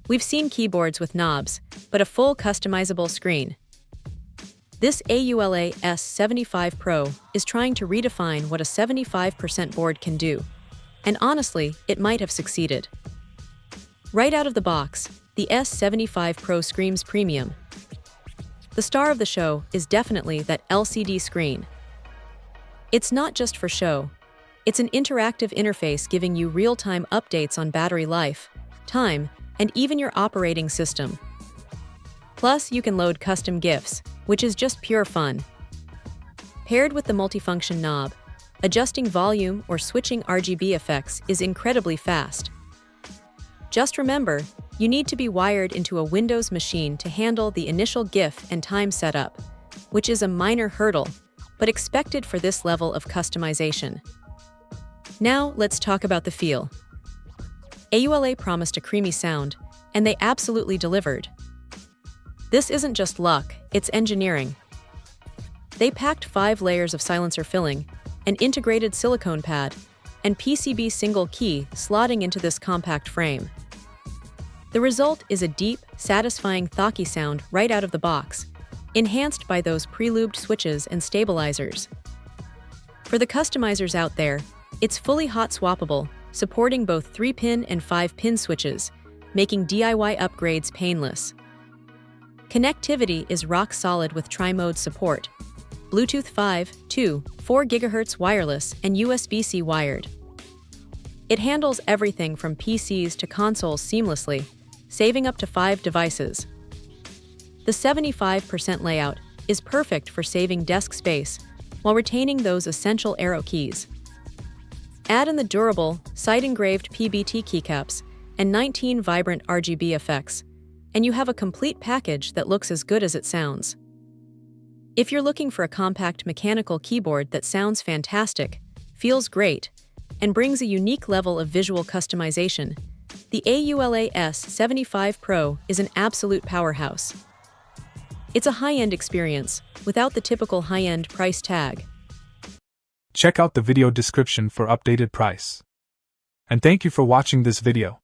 We've seen keyboards with knobs, but a full customizable screen. This AULA S75 Pro is trying to redefine what a 75% board can do. And honestly, it might have succeeded. Right out of the box, the S75 Pro screams premium. The star of the show is definitely that LCD screen. It's not just for show. It's an interactive interface giving you real-time updates on battery life, time, and even your operating system. Plus, you can load custom GIFs, which is just pure fun. Paired with the multifunction knob, adjusting volume or switching RGB effects is incredibly fast. Just remember, you need to be wired into a Windows machine to handle the initial GIF and time setup, which is a minor hurdle, but expected for this level of customization. Now, let's talk about the feel. AULA promised a creamy sound, and they absolutely delivered. This isn't just luck, it's engineering. They packed 5 layers of silencer filling, an integrated silicone pad, and PCB single key slotting into this compact frame. The result is a deep, satisfying thocky sound right out of the box, enhanced by those pre-lubed switches and stabilizers. For the customizers out there, it's fully hot swappable, supporting both 3-pin and 5-pin switches, making DIY upgrades painless. Connectivity is rock solid with tri-mode support: Bluetooth 5, 2, 4 GHz wireless, and USB-C wired. It handles everything from PCs to consoles seamlessly, saving up to 5 devices. The 75% layout is perfect for saving desk space while retaining those essential arrow keys. Add in the durable, side-engraved PBT keycaps and 19 vibrant RGB effects, and you have a complete package that looks as good as it sounds. If you're looking for a compact mechanical keyboard that sounds fantastic, feels great, and brings a unique level of visual customization, the AULA S75 Pro is an absolute powerhouse. It's a high-end experience, without the typical high-end price tag. Check out the video description for updated price. And thank you for watching this video.